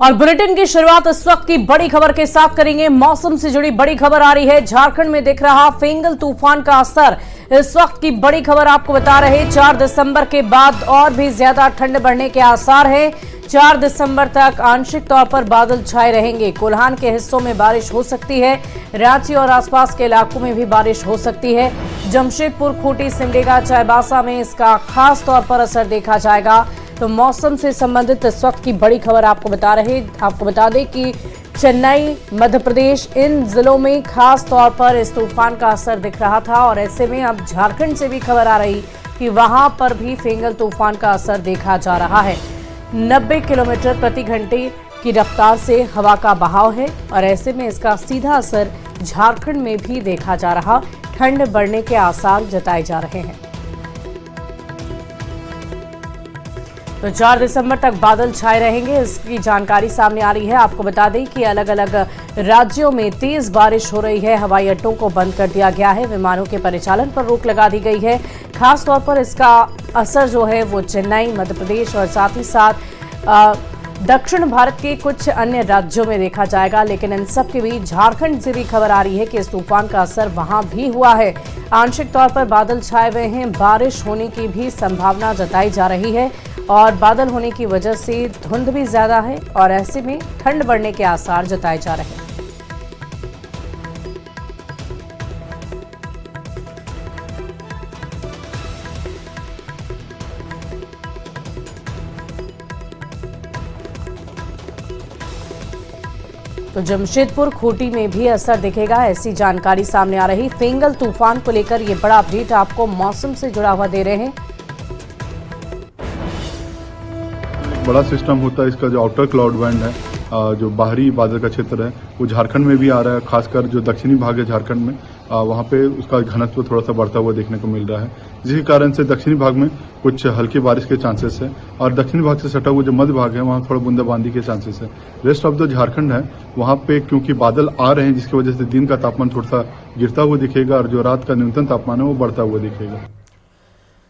और बुलेटिन की शुरुआत इस वक्त की बड़ी खबर के साथ करेंगे। मौसम से जुड़ी बड़ी खबर आ रही है। झारखंड में दिख रहा फेंगल तूफान का असर। इस वक्त की बड़ी खबर आपको बता रहे 4 दिसंबर के बाद और भी ज्यादा ठंड बढ़ने के आसार हैं। 4 दिसंबर तक आंशिक तौर पर बादल छाए रहेंगे। कोल्हान के हिस्सों में बारिश हो सकती है। रांची और आसपास के इलाकों में भी बारिश हो सकती है। जमशेदपुर, खूंटी, सिमडेगा, चाईबासा में इसका खास तौर पर असर देखा जाएगा। तो मौसम से संबंधित इस वक्त की बड़ी खबर आपको बता दें कि चेन्नई, मध्य प्रदेश, इन जिलों में खास तौर पर इस तूफान का असर दिख रहा था। और ऐसे में अब झारखंड से भी खबर आ रही कि वहां पर भी फेंगल तूफान का असर देखा जा रहा है। 90 किलोमीटर प्रति घंटे की रफ्तार से हवा का बहाव है और ऐसे में इसका सीधा असर झारखंड में भी देखा जा रहा। ठंड बढ़ने के आसार जताए जा रहे हैं। तो 4 दिसंबर तक बादल छाए रहेंगे, इसकी जानकारी सामने आ रही है। आपको बता दें कि अलग अलग राज्यों में तेज बारिश हो रही है। हवाई अड्डों को बंद कर दिया गया है। विमानों के परिचालन पर रोक लगा दी गई है। खास तौर पर इसका असर जो है वो चेन्नई, मध्य प्रदेश और साथ ही साथ दक्षिण भारत के कुछ अन्य राज्यों में देखा जाएगा। लेकिन इन सब के बीच झारखंड से भी खबर आ रही है कि इस तूफान का असर वहां भी हुआ है। आंशिक तौर पर बादल छाए हुए हैं। बारिश होने की भी संभावना जताई जा रही है और बादल होने की वजह से धुंध भी ज्यादा है और ऐसे में ठंड बढ़ने के आसार जताए जा रहे हैं। तो जमशेदपुर, खूंटी में भी असर दिखेगा, ऐसी जानकारी सामने आ रही। फेंगल तूफान को लेकर ये बड़ा अपडेट आपको मौसम से जुड़ा हुआ दे रहे हैं। बड़ा सिस्टम होता है इसका, जो आउटर क्लाउड बैंड है, जो बाहरी बादल का क्षेत्र है, वो झारखंड में भी आ रहा है। खासकर जो दक्षिणी भाग है झारखंड में, वहाँ पे उसका घनत्व थोड़ा सा बढ़ता हुआ देखने को मिल रहा है, जिसके कारण से दक्षिणी भाग में कुछ हल्की बारिश के चांसेस है और दक्षिणी भाग से सटा हुआ जो मध्य भाग है वहाँ थोड़ा बूंदाबांदी के चांसेस है। रेस्ट ऑफ द झारखंड है वहाँ पे क्योंकि बादल आ रहे हैं, जिसकी वजह से दिन का तापमान थोड़ा सा गिरता हुआ दिखेगा और जो रात का न्यूनतम तापमान है वो बढ़ता हुआ दिखेगा।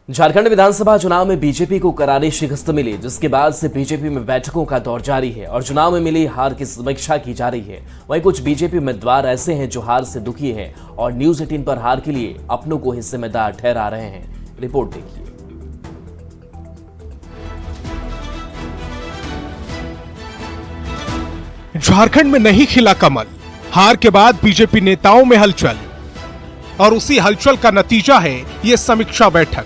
झारखंड विधानसभा चुनाव में बीजेपी को करारी शिकस्त मिली, जिसके बाद से बीजेपी में बैठकों का दौर जारी है और चुनाव में मिली हार की समीक्षा की जा रही है। वहीं कुछ बीजेपी उम्मीदवार ऐसे हैं जो हार से दुखी हैं और न्यूज 18 पर हार के लिए अपनों को ही जिम्मेदार ठहरा रहे हैं। रिपोर्ट देखिए। झारखंड में नहीं खिला कमल, हार के बाद बीजेपी नेताओं में हलचल और उसी हलचल का नतीजा है ये समीक्षा बैठक।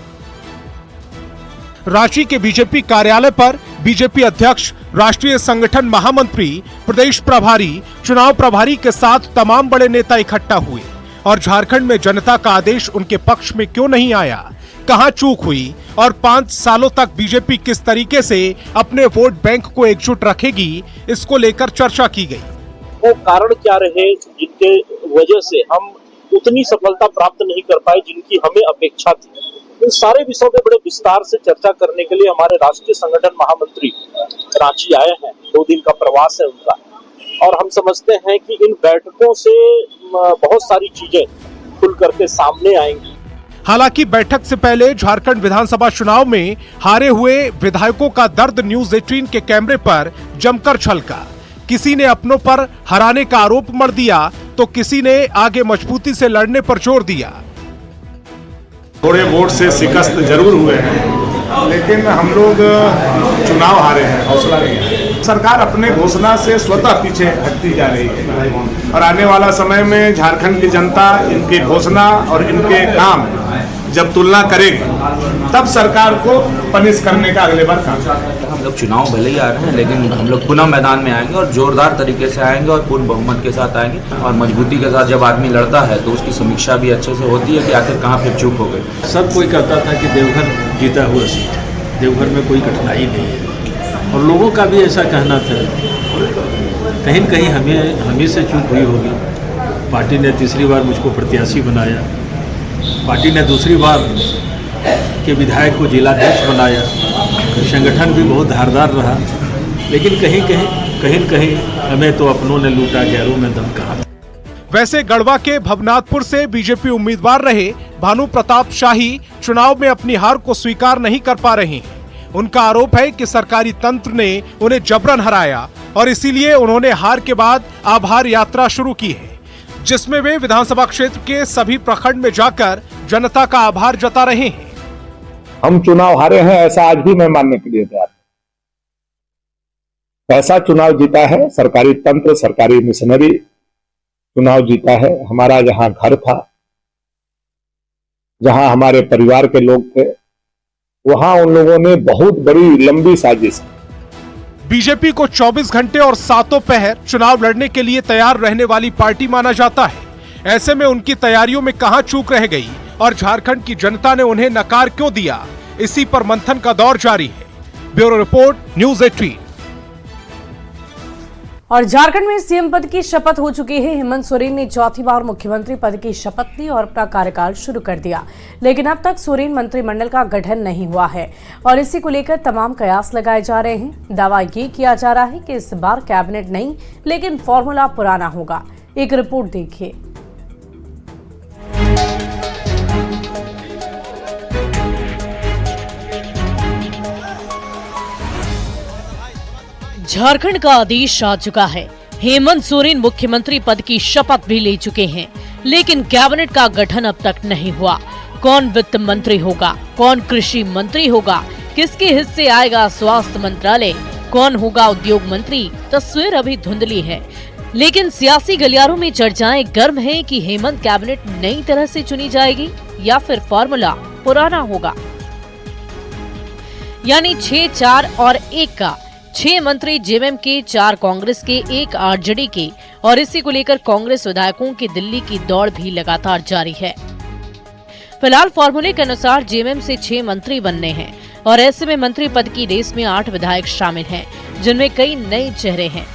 रांची के बीजेपी कार्यालय पर बीजेपी अध्यक्ष, राष्ट्रीय संगठन महामंत्री, प्रदेश प्रभारी, चुनाव प्रभारी के साथ तमाम बड़े नेता इकट्ठा हुए और झारखंड में जनता का आदेश उनके पक्ष में क्यों नहीं आया, कहां चूक हुई और 5 सालों तक बीजेपी किस तरीके से अपने वोट बैंक को एकजुट रखेगी, इसको लेकर चर्चा की गई। वो कारण क्या रहे जिनके वजह से हम उतनी सफलता प्राप्त नहीं कर पाए जिनकी हमें अपेक्षा थी। इन सारे विषयों पे बड़े विस्तार से चर्चा करने के लिए हमारे राष्ट्रीय संगठन महामंत्री रांची आए हैं। 2 दिन का प्रवास है उनका और हम समझते हैं कि इन बैठकों से बहुत सारी चीजें खुल करके सामने आएंगी। हालांकि बैठक से पहले झारखंड विधानसभा चुनाव में हारे हुए विधायकों का दर्द न्यूज 18 के कैमरे पर जमकर छलका। किसी ने अपनों पर हराने का आरोप मढ़ दिया तो किसी ने आगे मजबूती से लड़ने पर जोर दिया। थोड़े वोट से शिकस्त जरूर हुए हैं, लेकिन हम लोग चुनाव हारे हैं, हौसला नहीं है। सरकार अपने घोषणा से स्वतः पीछे हटती जा रही है और आने वाला समय में झारखंड की जनता इनकी घोषणा और इनके काम जब तुलना करेगी तब सरकार को पनिश करने का अगले बार काम। हम लोग चुनाव भले ही आ रहे हैं, लेकिन हम लोग पुनः मैदान में आएंगे और जोरदार तरीके से आएंगे और पूर्ण बहुमत के साथ आएंगे और मजबूती के साथ जब आदमी लड़ता है तो उसकी समीक्षा भी अच्छे से होती है कि आखिर कहाँ पे चूक हो गई। सब कोई कहता था कि देवघर जीता हुआ सीट है, देवघर में कोई कठिनाई नहीं है और लोगों का भी ऐसा कहना था। कहीं न कहीं हमें से चूक हुई होगी। पार्टी ने तीसरी बार मुझको प्रत्याशी बनाया, पार्टी ने दूसरी बार के विधायक को जिलाध्यक्ष बनाया, संगठन भी बहुत धारदार रहा, लेकिन कहीं कहीं हमें तो अपनों ने लूटा, गैरों में दम कहा। वैसे गढ़वा के भवनाथपुर से बीजेपी उम्मीदवार रहे भानु प्रताप शाही चुनाव में अपनी हार को स्वीकार नहीं कर पा रहे हैं। उनका आरोप है कि सरकारी तंत्र ने उन्हें जबरन हराया और इसीलिए उन्होंने हार के बाद आभार यात्रा शुरू की है, जिसमें वे विधानसभा क्षेत्र के सभी प्रखंड में जाकर जनता का आभार जता रहे हैं। हम चुनाव हारे हैं ऐसा आज भी मैं मानने के लिए तैयार हूं। ऐसा चुनाव जीता है सरकारी तंत्र, सरकारी मिशनरी चुनाव जीता है। हमारा जहां घर था, जहां हमारे परिवार के लोग थे, वहां उन लोगों ने बहुत बड़ी लंबी साजिश। बीजेपी को 24 घंटे और सातों पहर चुनाव लड़ने के लिए तैयार रहने वाली पार्टी माना जाता है। ऐसे में उनकी तैयारियों में कहां चूक रह गई और झारखंड की जनता ने उन्हें नकार क्यों दिया, इसी पर मंथन का दौर जारी है। Bureau report, news 18। और झारखंड में सीएम पद की शपथ हो चुकी है। हेमंत सोरेन ने चौथी बार मुख्यमंत्री पद की शपथ ली और अपना कार्यकाल शुरू कर दिया, लेकिन अब तक सोरेन मंत्रिमंडल का गठन नहीं हुआ है और इसी को लेकर तमाम कयास लगाए जा रहे हैं। दावा ये किया जा रहा है कि इस बार कैबिनेट नहीं, लेकिन फॉर्मूला पुराना होगा। एक रिपोर्ट देखिए। झारखंड का आदेश आ चुका है। हेमंत सोरेन मुख्यमंत्री पद की शपथ भी ले चुके हैं, लेकिन कैबिनेट का गठन अब तक नहीं हुआ। कौन वित्त मंत्री होगा, कौन कृषि मंत्री होगा, किसके हिस्से आएगा स्वास्थ्य मंत्रालय, कौन होगा उद्योग मंत्री, तस्वीर अभी धुंधली है। लेकिन सियासी गलियारों में चर्चाएं गर्म हैं कि हेमंत कैबिनेट नई तरह से चुनी जाएगी या फिर फॉर्मूला पुराना होगा, यानी 6, 4 और 1 का। 6 मंत्री जेएमएम के, 4 कांग्रेस के, 1 आरजेडी के और इसी को लेकर कांग्रेस विधायकों की दिल्ली की दौड़ भी लगातार जारी है। फिलहाल फॉर्मूले के अनुसार जेएमएम से 6 मंत्री बनने हैं और ऐसे में मंत्री पद की रेस में 8 विधायक शामिल हैं, जिनमें कई नए चेहरे हैं।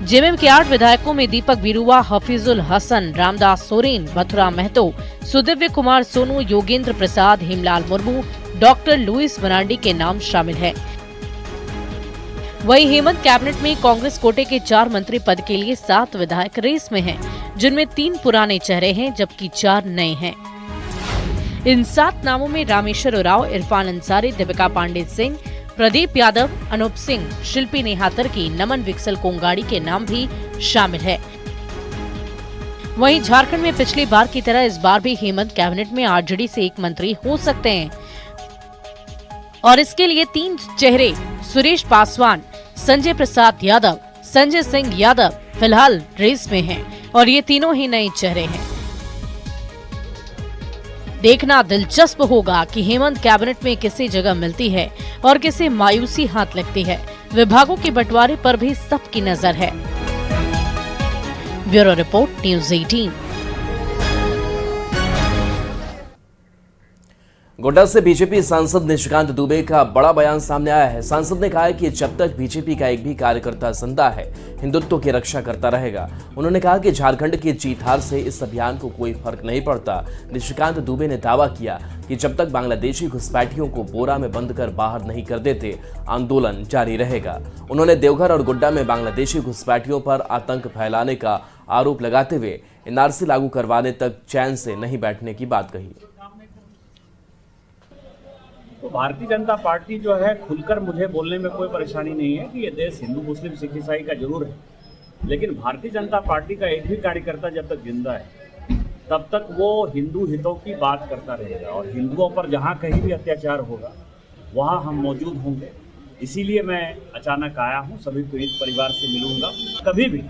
जेएमएम के 8 विधायकों में दीपक बिरुवा, हफीजुल हसन, रामदास सोरेन, मथुरा महतो, सुदिव्य कुमार सोनू, योगेंद्र प्रसाद, हेमलाल मुर्मू, डॉक्टर लुइस मरांडी के नाम शामिल है। वहीं हेमंत कैबिनेट में कांग्रेस कोटे के 4 मंत्री पद के लिए 7 विधायक रेस में हैं, जिनमें 3 पुराने चेहरे हैं जबकि 4 नए हैं। इन 7 नामों में रामेश्वर उरांव, इरफान अंसारी, दीपिका पांडे सिंह, प्रदीप यादव, अनूप सिंह, शिल्पी नेहातर की, नमन विक्सल कोंगाड़ी के नाम भी शामिल है। वहीं झारखंड में पिछली बार की तरह इस बार भी हेमंत कैबिनेट में आरजेडी से 1 मंत्री हो सकते हैं और इसके लिए 3 चेहरे सुरेश पासवान, संजय प्रसाद यादव, संजय सिंह यादव फिलहाल रेस में हैं और ये तीनों ही नए चेहरे हैं। देखना दिलचस्प होगा कि हेमंत कैबिनेट में किसी जगह मिलती है और किसे मायूसी हाथ लगती है। विभागों के बंटवारे पर भी सबकी नजर है। Bureau report, news 18। गोड्डा से बीजेपी सांसद निशिकांत दुबे का बड़ा बयान सामने आया है। सांसद ने कहा है कि जब तक बीजेपी का एक भी कार्यकर्ता जिंदा है, हिंदुत्व की रक्षा करता रहेगा। उन्होंने कहा कि झारखंड की जीत हार से इस अभियान को कोई फर्क नहीं पड़ता। निशिकांत दुबे ने दावा किया कि जब तक बांग्लादेशी घुसपैठियों को बोरा में बंद कर बाहर नहीं कर देते, आंदोलन जारी रहेगा। उन्होंने देवघर और गोड्डा में बांग्लादेशी घुसपैठियों पर आतंक फैलाने का आरोप लगाते हुए एनआरसी लागू करवाने तक चैन से नहीं बैठने की बात कही। तो भारतीय जनता पार्टी जो है, खुलकर मुझे बोलने में कोई परेशानी नहीं है कि ये देश हिंदू मुस्लिम सिख ईसाई का जरूर है, लेकिन भारतीय जनता पार्टी का एक भी कार्यकर्ता जब तक जिंदा है तब तक वो हिंदू हितों की बात करता रहेगा और हिंदुओं पर जहाँ कहीं भी अत्याचार होगा वहाँ हम मौजूद होंगे। इसीलिए मैं अचानक आया हूँ, सभी पीड़ित परिवार से मिलूंगा। कभी भी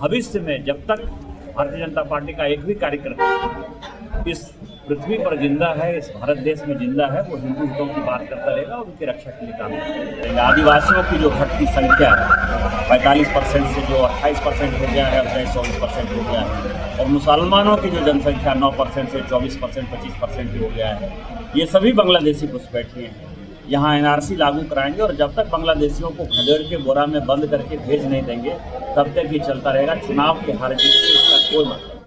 भविष्य में जब तक भारतीय जनता पार्टी का एक भी कार्यकर्ता इस पृथ्वी पर जिंदा है, इस भारत देश में जिंदा है, वो हिंदू हितों की बात करता रहेगा और उनकी रक्षा के लिए काम करेगा। आदिवासियों की जो घटती संख्या है 45% से जो 28% हो गया है, 24% हो गया है, और मुसलमानों की जो जनसंख्या 9% से 24%, 25% हो गया है, ये सभी बांग्लादेशी घुसपैठिए हैं। यहाँ एनआरसी लागू कराएंगे और जब तक बांग्लादेशियों को खदेड़ के बोरा में बंद करके भेज नहीं देंगे तब तक ये चलता रहेगा। चुनाव के हार जीत से इसका कोई मतलब।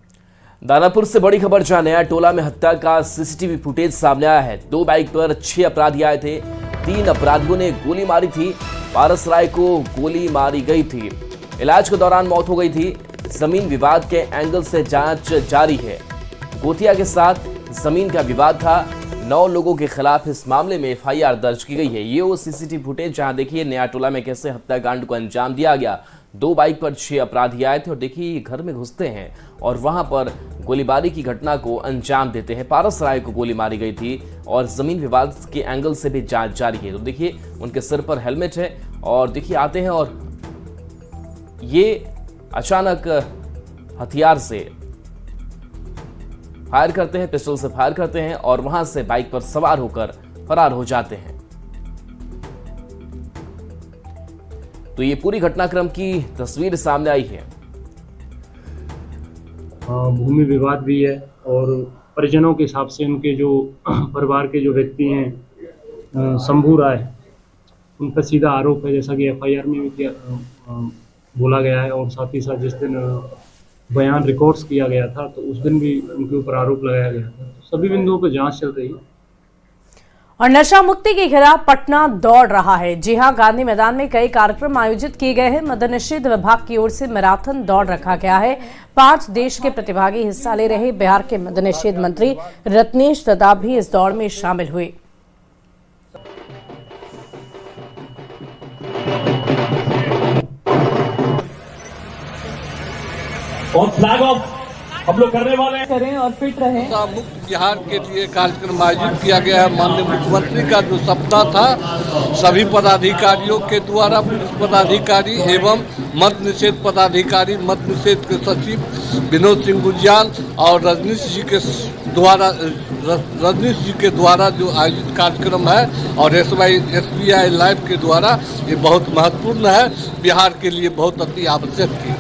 दानापुर से बड़ी खबर जहां नया टोला में हत्या का सीसीटीवी फुटेज सामने आया है। 2 बाइक पर 6 अपराधी आए थे। 3 अपराधियों ने गोली मारी थी। पारस राय को गोली मारी गई थी। इलाज के दौरान मौत हो गई थी। जमीन विवाद के एंगल से जांच जारी है। गोतिया के साथ जमीन का विवाद था। 9 लोगों के खिलाफ इस मामले में एफआईआर दर्ज की गई है। ये वो सीसीटीवी फुटेज जहां देखिए नया टोला में कैसे हत्याकांड को अंजाम दिया गया। 2 बाइक पर 6 अपराधी आए थे और देखिए घर में घुसते हैं और वहां पर गोलीबारी की घटना को अंजाम देते हैं। पारस राय को गोली मारी गई थी और जमीन विवाद के एंगल से भी जांच जारी है। तो देखिए उनके सिर पर हेलमेट है और देखिए आते हैं और ये अचानक हथियार से फायर करते हैं, पिस्टल से फायर करते हैं और वहां से बाइक पर सवार होकर फरार हो जाते हैं। तो ये पूरी घटनाक्रम की तस्वीर सामने आई है। भूमि विवाद भी है और परिजनों के हिसाब से उनके जो परिवार के जो व्यक्ति हैं शंभू राय, उन पर सीधा आरोप है, जैसा कि एफआईआर में भी बोला गया है। और साथ ही साथ जिस दिन बयान रिकॉर्ड्स किया गया था तो उस दिन भी उनके ऊपर आरोप लगाया गया था। तो सभी बिंदुओं पर जांच चल रही है। और नशा मुक्ति के खिलाफ पटना दौड़ रहा है। जी हां, गांधी मैदान में कई कार्यक्रम आयोजित किए गए हैं। मद्य निषेध विभाग की ओर से मैराथन दौड़ रखा गया है। 5 देश के प्रतिभागी हिस्सा ले रहे। बिहार के मद्य निषेध मंत्री रत्नेश प्रताप भी इस दौड़ में शामिल हुए। और फ्लैग ऑफ हम लोग करने वाले हैं, करें और फिट रहें। मुक्त बिहार के लिए कार्यक्रम आयोजित किया गया है। माननीय मुख्यमंत्री का जो सप्ताह था, सभी पदाधिकारियों के द्वारा, पुलिस पदाधिकारी एवं मद्य निषेध पदाधिकारी, मद्य निषेध के सचिव विनोद सिंह गुजियाल और रजनीश जी के द्वारा जो आयोजित कार्यक्रम है और SBI लाइव के द्वारा ये बहुत महत्वपूर्ण है, बिहार के लिए बहुत अति आवश्यक थी।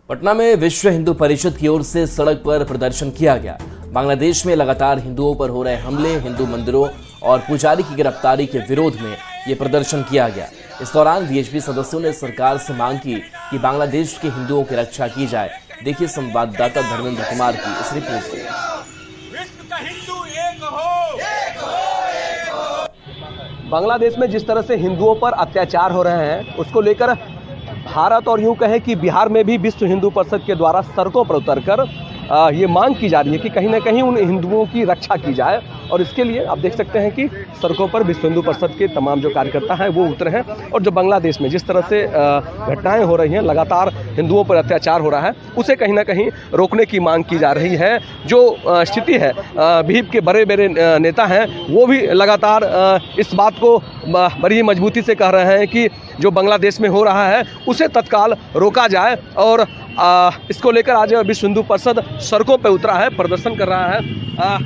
पटना में विश्व हिंदू परिषद की ओर से सड़क पर प्रदर्शन किया गया। बांग्लादेश में लगातार हिंदुओं पर हो रहे हमले, हिंदू मंदिरों और पुजारी की गिरफ्तारी के विरोध में ये प्रदर्शन किया गया। इस दौरान बीजेपी सदस्यों ने सरकार से मांग की कि बांग्लादेश के हिंदुओं की रक्षा की जाए। देखिए संवाददाता धर्मेंद्र कुमार की इस रिपोर्ट को। बांग्लादेश में जिस तरह से हिंदुओं पर अत्याचार हो रहे हैं, उसको लेकर भारत और यूं कहें कि बिहार में भी विश्व हिंदू परिषद के द्वारा सड़कों पर उतरकर ये मांग की जा रही है कि कहीं ना कहीं उन हिंदुओं की रक्षा की जाए। और इसके लिए आप देख सकते हैं कि सड़कों पर विश्व हिंदू परिषद के तमाम जो कार्यकर्ता हैं वो उतरे हैं। और जो बांग्लादेश में जिस तरह से घटनाएं हो रही हैं, लगातार हिंदुओं पर अत्याचार हो रहा है, उसे कहीं ना कहीं रोकने की मांग की जा रही है। जो स्थिति है, भीप के बड़े बड़े नेता हैं वो भी लगातार इस बात को बड़ी मजबूती से कह रहे हैं कि जो बांग्लादेश में हो रहा है उसे तत्काल रोका जाए। और इसको लेकर आज विश्व हिंदू परिषद सड़कों पर उतरा है, प्रदर्शन कर रहा है।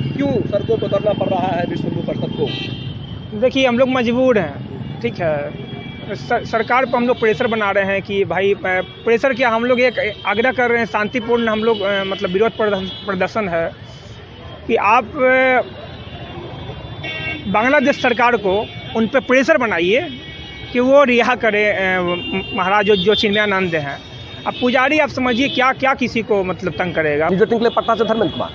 क्यों सड़कों पर उतरना पड़ रहा है विश्व हिंदू परिषद को? देखिए, हम लोग मजबूर हैं, ठीक है। सरकार पर हम लोग प्रेशर बना रहे हैं कि भाई, प्रेशर क्या, हम लोग एक आग्रह कर रहे हैं, शांतिपूर्ण हम लोग मतलब विरोध प्रदर्शन है कि आप बांग्लादेश सरकार को उन पर प्रेशर बनाइए कि वो रिहा करे महाराज जो चिन्मयानंद हैं। अब पुजारी आप समझिए क्या क्या किसी को मतलब तंग करेगा। पटना से धर्मेंद्र कुमार।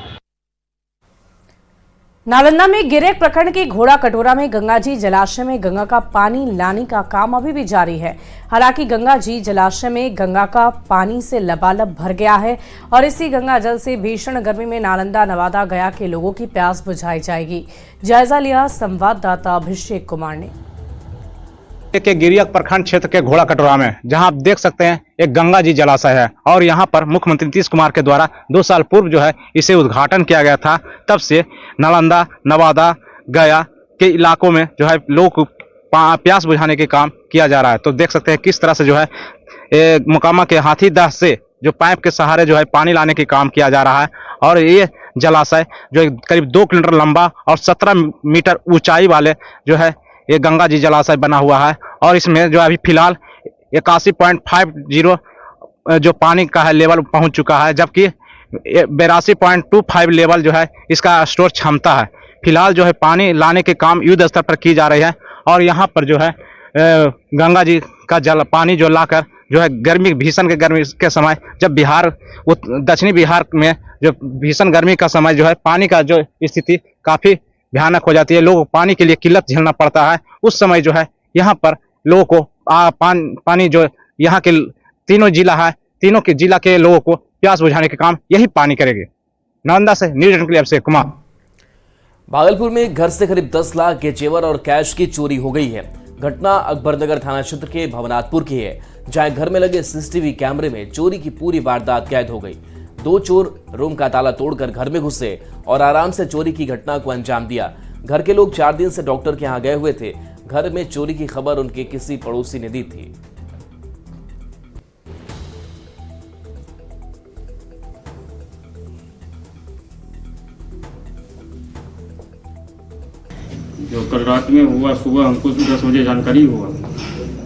नालंदा में गिरेक प्रखंड के घोड़ा कटोरा में गंगाजी जलाशय में गंगा का पानी लाने का काम अभी भी जारी है। हालांकि गंगाजी जलाशय में गंगा का पानी से लबालब भर गया है और इसी गंगा जल से भीषण गर्मी में नालंदा, नवादा, गया के लोगों की प्यास बुझाई जाएगी। जायजा लिया संवाददाता अभिषेक कुमार ने। के गिरियक प्रखंड क्षेत्र के घोड़ा कटोरा में, जहां आप देख सकते हैं एक गंगा जी जलाशय है और यहां पर मुख्यमंत्री नीतीश कुमार के द्वारा 2 साल पूर्व जो है इसे उद्घाटन किया गया था। तब से नालंदा, नवादा, गया के इलाकों में जो है लोगों को प्यास बुझाने के काम किया जा रहा है। तो देख सकते हैं किस तरह से जो है मोकामा के हाथीदह से जो पाइप के सहारे जो है पानी लाने के काम किया जा रहा है। और ये जलाशय जो करीब 2 किलोमीटर लंबा और 17 मीटर ऊंचाई वाले जो है ये गंगा जी जलाशय बना हुआ है। और इसमें जो अभी फिलहाल 81.50 जो पानी का है लेवल पहुंच चुका है, जबकि 82.25 लेवल जो है इसका स्टोर क्षमता है। फिलहाल जो है पानी लाने के काम युद्ध स्तर पर की जा रही है। और यहाँ पर जो है गंगा जी का जल पानी जो लाकर जो है गर्मी, भीषण गर्मी के समय, जब बिहार दक्षिणी बिहार में जो भीषण गर्मी का समय जो है पानी का जो स्थिति काफी भयानक हो जाती है, लोगों को पानी के लिए किल्लत झेलना पड़ता है। उस समय जो है यहाँ पर लोगों को पानी जो यहाँ के तीनों जिला है, तीनों के जिला के लोगों को प्यास बुझाने के काम यही पानी करेंगे। नालंदा से न्यूज़ एटीन के लिए अभिषेक कुमार। भागलपुर में घर से करीब 10 लाख के जेवर और कैश की चोरी हो गई है। घटना अकबरनगर थाना क्षेत्र के भवनाथपुर की है, जहां घर में लगे सीसीटीवी कैमरे में चोरी की पूरी वारदात कैद हो गई। 2 चोर रूम का ताला तोड़कर घर में घुसे और आराम से चोरी की घटना को अंजाम दिया। घर के लोग 4 दिन से डॉक्टर के यहाँ गए हुए थे। घर में चोरी की खबर उनके किसी पड़ोसी ने दी थी। जो कल रात में हुआ, सुबह हमको 10 बजे जानकारी हुआ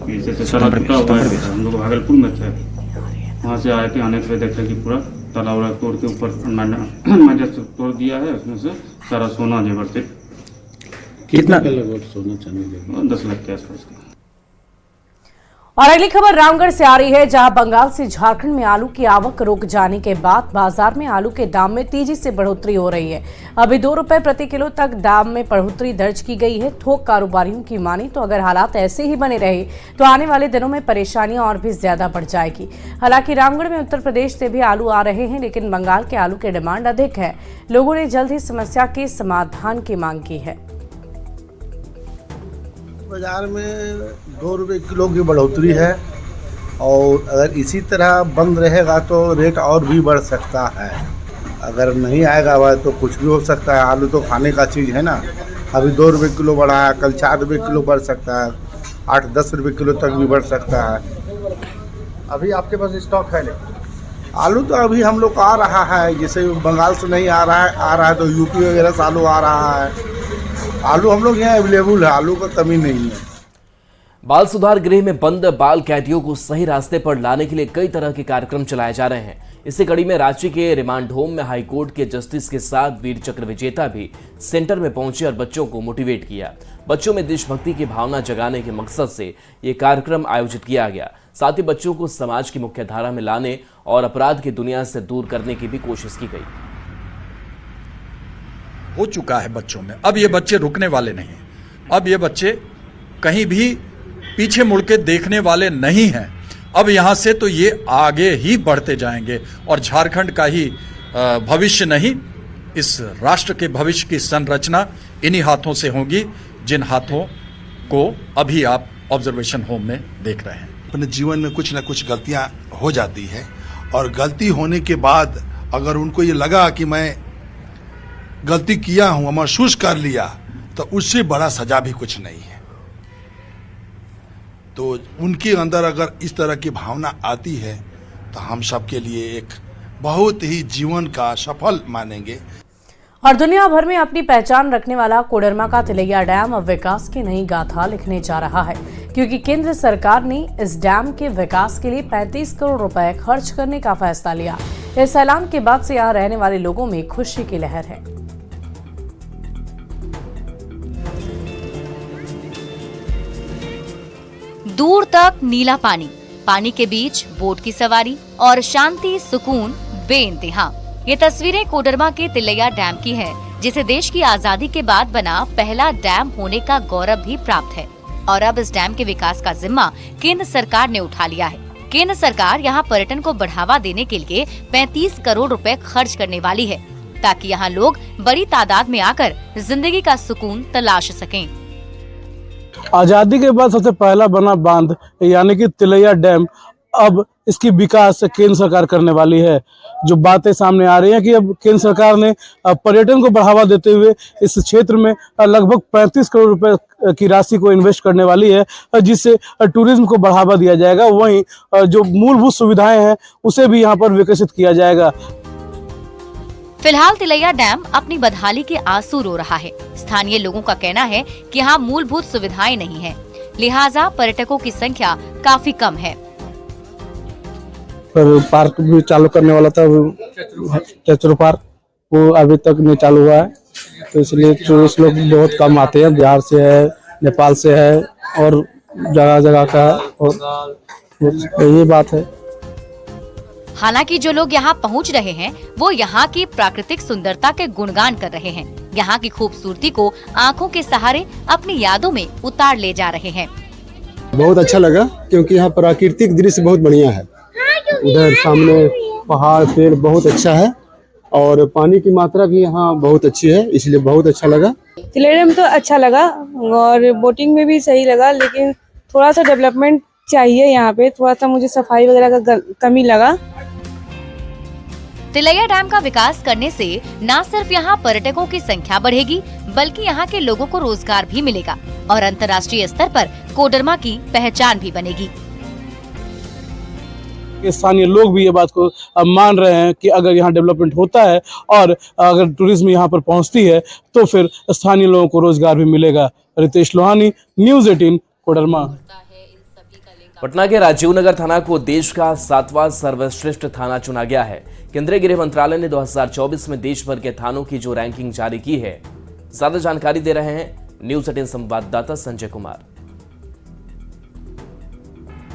कि जैसे ताला टूटा हुआ है। हम लोग भागलपुर में थे, वहाँ से आए थे। आने के देखे कि पूरा ताला वाला तोड़ के ऊपर मैंने तोड़ दिया है। उसमें से सारा सोना जेवर थे। कितना लगभग सोना चांदी? 10 लाख के आसपास। और अगली खबर रामगढ़ से आ रही है, जहां बंगाल से झारखंड में आलू की आवक रुक जाने के बाद बाजार में आलू के दाम में तेजी से बढ़ोतरी हो रही है। अभी 2 रुपए प्रति किलो तक दाम में बढ़ोतरी दर्ज की गई है। थोक कारोबारियों की माने तो अगर हालात ऐसे ही बने रहे तो आने वाले दिनों में परेशानियां और भी ज्यादा बढ़ जाएगी। हालांकि रामगढ़ में उत्तर प्रदेश से भी आलू आ रहे हैं, लेकिन बंगाल के आलू की डिमांड अधिक है। लोगों ने जल्द ही समस्या के समाधान की मांग की है। बाजार में 2 रुपये किलो की बढ़ोतरी है और अगर इसी तरह बंद रहेगा तो रेट और भी बढ़ सकता है। अगर नहीं आएगा वह तो कुछ भी हो सकता है। आलू तो खाने का चीज़ है ना। अभी 2 रुपये किलो बढ़ा है, कल 4 रुपये किलो बढ़ सकता है, 8-10 रुपये किलो तक भी बढ़ सकता है। अभी आपके पास स्टॉक है? नहीं, आलू तो अभी हम लोग आ रहा है। जैसे बंगाल से नहीं आ रहा है तो यूपी वगैरह से आलू आ रहा है। आलू हम लोग यहाँ अवेलेबल है, आलू का कमी नहीं है। बाल सुधार गृह में बंद बाल कैदियों को सही रास्ते पर लाने के लिए कई तरह के कार्यक्रम चलाए जा रहे हैं। इसी कड़ी में रांची के रिमांड होम में हाईकोर्ट के जस्टिस के साथ वीर चक्र विजेता भी सेंटर में पहुंचे और बच्चों को मोटिवेट किया। बच्चों में देशभक्ति की भावना जगाने के मकसद से ये कार्यक्रम आयोजित किया गया। साथ ही बच्चों को समाज की मुख्य धारा में लाने और अपराध की दुनिया से दूर करने की भी कोशिश की गई। हो चुका है बच्चों में। अब ये बच्चे रुकने वाले नहीं हैं। अब ये बच्चे कहीं भी पीछे मुड़ के देखने वाले नहीं हैं। अब यहाँ से तो ये आगे ही बढ़ते जाएंगे और झारखंड का ही भविष्य नहीं, इस राष्ट्र के भविष्य की संरचना इन्हीं हाथों से होगी, जिन हाथों को अभी आप ऑब्जर्वेशन होम में देख रहे हैं। अपने जीवन में कुछ न कुछ गलतियां हो जाती है और गलती होने के बाद अगर उनको ये लगा कि मैं गलती किया हूं, महसूस कर लिया, तो उससे बड़ा सजा भी कुछ नहीं है। तो उनके अंदर अगर इस तरह की भावना आती है तो हम सबके लिए एक बहुत ही जीवन का सफल मानेंगे। और दुनिया भर में अपनी पहचान रखने वाला कोडरमा का तिलैया डैम अब विकास की नई गाथा लिखने जा रहा है, क्योंकि केंद्र सरकार ने इस डैम के विकास के लिए 35 करोड़ रुपए खर्च करने का फैसला लिया। इस ऐलान के बाद से यहाँ रहने वाले लोगों में खुशी की लहर है। दूर तक नीला पानी, पानी के बीच बोट की सवारी और शांति सुकून बेइंतहा। ये तस्वीरें कोडरमा के तिलैया डैम की है, जिसे देश की आजादी के बाद बना पहला डैम होने का गौरव भी प्राप्त है। और अब इस डैम के विकास का जिम्मा केंद्र सरकार ने उठा लिया है। केंद्र सरकार यहाँ पर्यटन को बढ़ावा देने के लिए 35 करोड़ रुपए खर्च करने वाली है, ताकि यहाँ लोग बड़ी तादाद में आकर जिंदगी का सुकून तलाश सकें। आजादी के बाद सबसे पहला बना बांध यानी कि तिलैया डैम, अब इसकी विकास केंद्र सरकार करने वाली है। जो बातें सामने आ रही हैं कि अब केंद्र सरकार ने पर्यटन को बढ़ावा देते हुए इस क्षेत्र में लगभग 35 करोड़ रुपए की राशि को इन्वेस्ट करने वाली है, जिससे टूरिज्म को बढ़ावा दिया जाएगा। वहीं जो मूलभूत सुविधाएं हैं उसे भी यहाँ पर विकसित किया जाएगा। फिलहाल तिलैया डैम अपनी बदहाली के आंसू रो रहा है। स्थानीय लोगों का कहना है कि यहाँ मूलभूत सुविधाएं नहीं है, लिहाजा पर्यटकों की संख्या काफी कम है। पार्क भी चालू करने वाला था, चचरो पार्क, वो अभी तक नहीं चालू हुआ है, तो इसलिए टूरिस्ट लोग बहुत कम आते हैं। बिहार से है, नेपाल से है और जगह जगह का है, और ये बात है। हालांकि जो लोग यहाँ पहुँच रहे हैं वो यहाँ की प्राकृतिक सुंदरता के गुणगान कर रहे हैं। यहाँ की खूबसूरती को आँखों के सहारे अपनी यादों में उतार ले जा रहे हैं। बहुत अच्छा लगा क्योंकि यहाँ प्राकृतिक दृश्य बहुत बढ़िया है। उधर सामने पहाड़ पेड़ बहुत अच्छा है और पानी की मात्रा भी यहाँ बहुत अच्छी है, इसलिए बहुत अच्छा लगा। तिलैया डैम तो अच्छा लगा और बोटिंग में भी सही लगा, लेकिन थोड़ा सा डेवलपमेंट चाहिए यहाँ पे, थोड़ा सा मुझे सफाई वगैरह का कमी लगा। तिलैया डैम का विकास करने से न सिर्फ यहाँ पर्यटकों की संख्या बढ़ेगी, बल्कि यहाँ के लोगों को रोजगार भी मिलेगा और अंतर्राष्ट्रीय स्तर पर कोडरमा की पहचान भी बनेगी। स्थानीय लोग भी ये बात को अब मान रहे हैं कि अगर यहाँ डेवलपमेंट होता है और अगर टूरिज्म यहाँ पर पहुँचती है तो फिर स्थानीय लोगों को रोजगार भी मिलेगा। रितेश लोहानी, न्यूज़ 18, कोडरमा। पटना के राजीव नगर थाना को देश का 7वां सर्वश्रेष्ठ थाना चुना गया है। केंद्रीय गृह मंत्रालय ने 2024 में देश भर के थानों की जो रैंकिंग जारी की है, ज्यादा जानकारी दे रहे हैं न्यूज़ 18 संवाददाता संजय कुमार।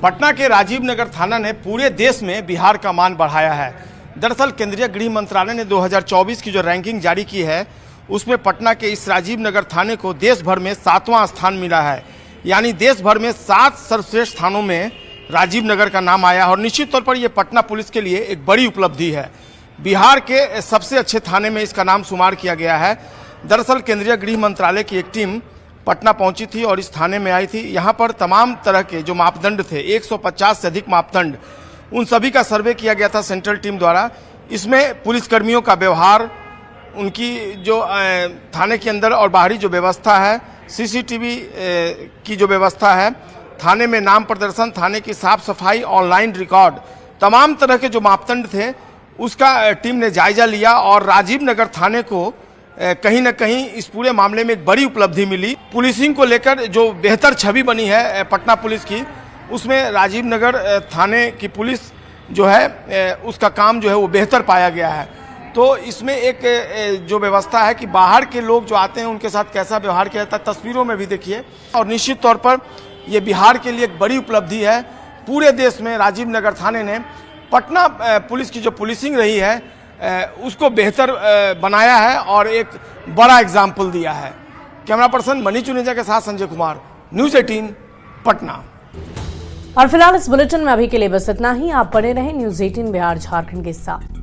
पटना के राजीव नगर थाना ने पूरे देश में बिहार का मान बढ़ाया है। दरअसल केंद्रीय गृह मंत्रालय ने 2024 की जो रैंकिंग जारी की है, उसमें पटना के इस राजीव नगर थाने को देश भर में 7वां स्थान मिला है। यानी देश भर में 7 सर्वश्रेष्ठ थानों में राजीव नगर का नाम आया और निश्चित तौर पर यह पटना पुलिस के लिए एक बड़ी उपलब्धि है। बिहार के सबसे अच्छे थाने में इसका नाम शुमार किया गया है। दरअसल केंद्रीय गृह मंत्रालय की एक टीम पटना पहुंची थी और इस थाने में आई थी। यहाँ पर तमाम तरह के जो मापदंड थे, 150 से अधिक मापदंड, उन सभी का सर्वे किया गया था सेंट्रल टीम द्वारा। इसमें पुलिसकर्मियों का व्यवहार, उनकी जो थाने के अंदर और बाहरी जो व्यवस्था है, सीसीटीवी की जो व्यवस्था है, थाने में नाम प्रदर्शन, थाने की साफ सफाई, ऑनलाइन रिकॉर्ड, तमाम तरह के जो मापदंड थे उसका टीम ने जायजा लिया और राजीव नगर थाने को कहीं न कहीं इस पूरे मामले में एक बड़ी उपलब्धि मिली। पुलिसिंग को लेकर जो बेहतर छवि बनी है पटना पुलिस की, उसमें राजीव नगर थाने की पुलिस जो है उसका काम जो है वो बेहतर पाया गया है। तो इसमें एक जो व्यवस्था है कि बाहर के लोग जो आते हैं उनके साथ कैसा व्यवहार किया जाता है, तस्वीरों में भी देखिए। और निश्चित तौर पर ये बिहार के लिए एक बड़ी उपलब्धि है। पूरे देश में राजीव नगर थाने ने पटना पुलिस की जो पुलिसिंग रही है उसको बेहतर बनाया है और एक बड़ा एग्जाम्पल दिया है। कैमरा पर्सन मनी चुनेजा के साथ संजय कुमार, न्यूज़ 18, पटना। और फिलहाल इस बुलेटिन में अभी के लिए बस इतना ही। आप बने रहें न्यूज़ 18 बिहार झारखंड के साथ।